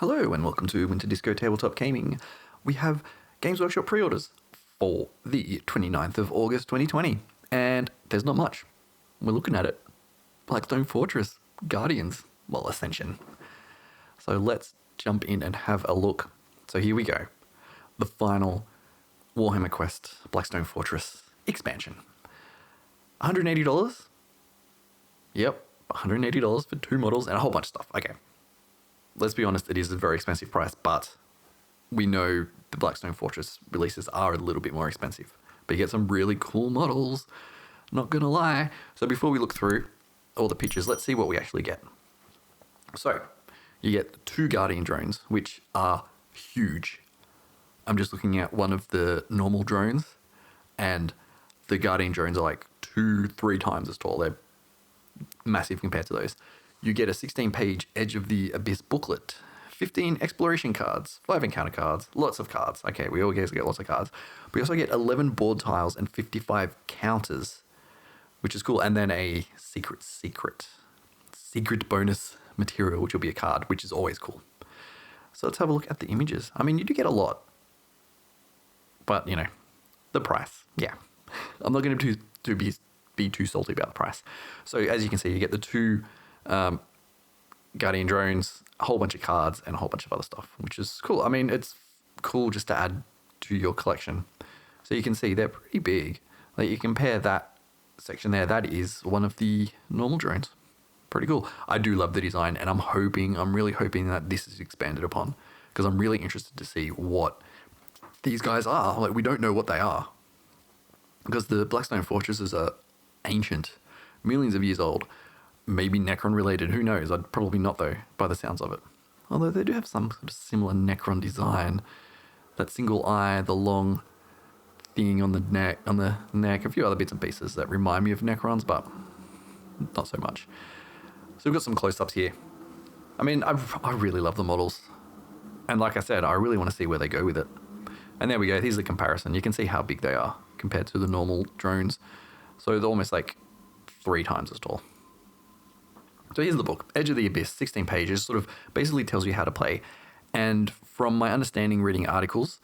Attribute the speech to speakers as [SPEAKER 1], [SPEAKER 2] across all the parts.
[SPEAKER 1] Hello and welcome to Winter Disco Tabletop Gaming. We have Games Workshop pre-orders for the 29th of August 2020, and there's not much. We're looking at it. Blackstone Fortress, Guardians, well, Ascension. So let's jump in and have a look. So here we go. The final Warhammer Quest Blackstone Fortress expansion. $180? Yep, $180 for 2 models and a whole bunch of stuff. Okay. Let's be honest, it is a very expensive price, but we know the Blackstone Fortress releases are a little bit more expensive. But you get some really cool models, not gonna lie. So before we look through all the pictures, let's see what we actually get. So, you get 2 Guardian drones, which are huge. I'm just looking at one of the normal drones, and the Guardian drones are like 2-3 times as tall. They're massive compared to those. You get a 16-page Edge of the Abyss booklet, 15 exploration cards, 5 encounter cards, lots of cards. Okay, we always get lots of cards. We also get 11 board tiles and 55 counters, which is cool. And then a secret bonus material, which will be a card, which is always cool. So let's have a look at the images. I mean, you do get a lot, but you know, the price. Yeah, I'm not going to be too salty about the price. So as you can see, you get the 2 Guardian drones, a whole bunch of cards, and a whole bunch of other stuff, which is cool. I mean, it's cool just to add to your collection. So you can see they're pretty big. Like, you compare that section there, that is one of the normal drones. Pretty cool. I do love the design, and I'm really hoping that this is expanded upon, because I'm really interested to see what these guys are. Like, we don't know what they are, because the Blackstone Fortresses are ancient, millions of years old. Maybe Necron related, who knows? I'd probably not though, by the sounds of it. Although they do have some sort of similar Necron design. That single eye, the long thing on the neck, a few other bits and pieces that remind me of Necrons, but not so much. So we've got some close-ups here. I mean, I really love the models. And like I said, I really want to see where they go with it. And there we go, here's the comparison. You can see how big they are compared to the normal drones. So they're almost like 3 times as tall. So here's the book, Edge of the Abyss, 16 pages, sort of basically tells you how to play. And from my understanding reading articles,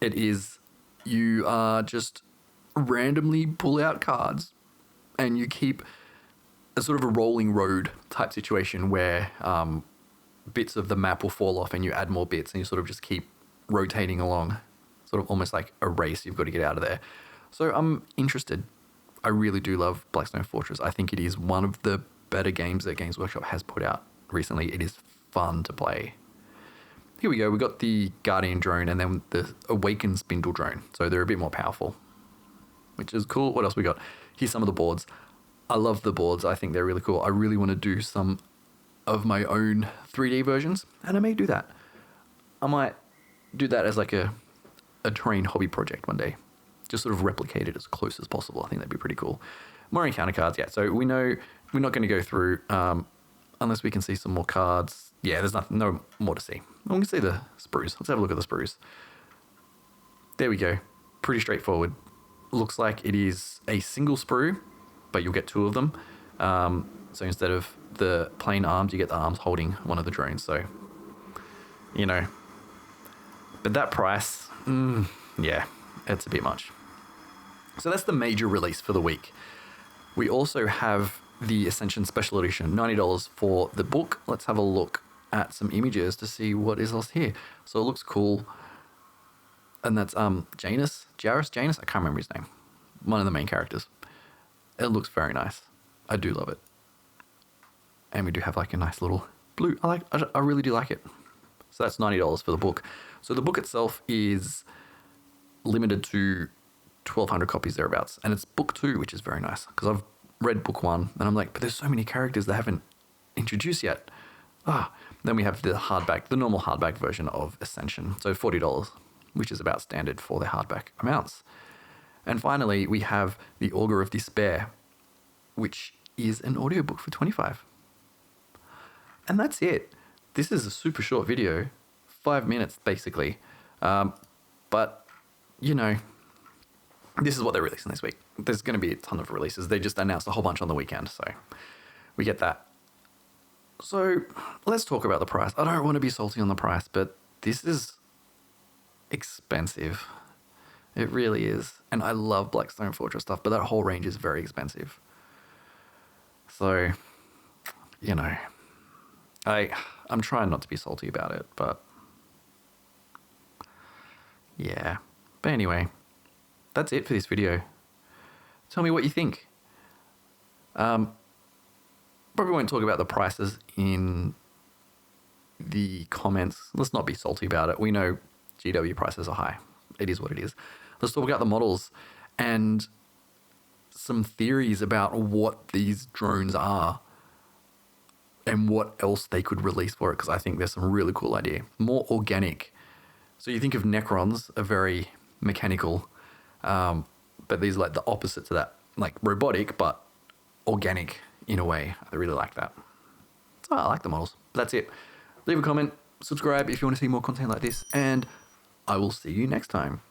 [SPEAKER 1] it is you just randomly pull out cards and you keep a sort of a rolling road type situation where bits of the map will fall off and you add more bits and you sort of just keep rotating along, sort of almost like a race you've got to get out of there. So I'm interested. I really do love Blackstone Fortress. I think it is one of the better games that Games Workshop has put out recently. It is fun to play. Here we go. We got the Guardian drone and then the Awaken Spindle drone. So they're a bit more powerful, which is cool. What else we got? Here's some of the boards. I love the boards. I think they're really cool. I really want to do some of my own 3D versions, and I may do that. I might do that as like a terrain hobby project one day. Just sort of replicate it as close as possible. I think that'd be pretty cool. More encounter cards, yeah. So we know we're not going to go through unless we can see some more cards. Yeah, there's no more to see. We can see the sprues. Let's have a look at the sprues. There we go. Pretty straightforward. Looks like it is a single sprue, but you'll get 2 of them. So instead of the plain arms, you get the arms holding one of the drones. So, you know. But that price, yeah, it's a bit much. So that's the major release for the week. We also have the Ascension Special Edition, $90 for the book. Let's have a look at some images to see what is else here. So it looks cool. And that's Janus, I can't remember his name. One of the main characters. It looks very nice. I do love it. And we do have like a nice little blue. I really do like it. So that's $90 for the book. So the book itself is limited to 1,200 copies thereabouts, and it's book 2, which is very nice because I've read book 1 and I'm like, but there's so many characters they haven't introduced yet. Then we have the hardback, the normal hardback version of Ascension, so $40, which is about standard for the hardback amounts. And finally, we have the Augur of Despair, which is an audiobook for $25. And that's it. This is a super short video, 5 minutes basically, but you know, this is what they're releasing this week. There's going to be a ton of releases. They just announced a whole bunch on the weekend, so we get that. So let's talk about the price. I don't want to be salty on the price, but this is expensive. It really is. And I love Blackstone Fortress stuff, but that whole range is very expensive. So, you know, I'm trying not to be salty about it, but yeah. But anyway, that's it for this video. Tell me what you think. Probably won't talk about the prices in the comments. Let's not be salty about it. We know GW prices are high. It is what it is. Let's talk about the models and some theories about what these drones are and what else they could release for it, because I think there's some really cool idea. More organic. So you think of Necrons are very mechanical, but these are like the opposite to that, like robotic, but organic in a way. I really like that. So I like the models. That's it. Leave a comment, subscribe if you want to see more content like this, and I will see you next time.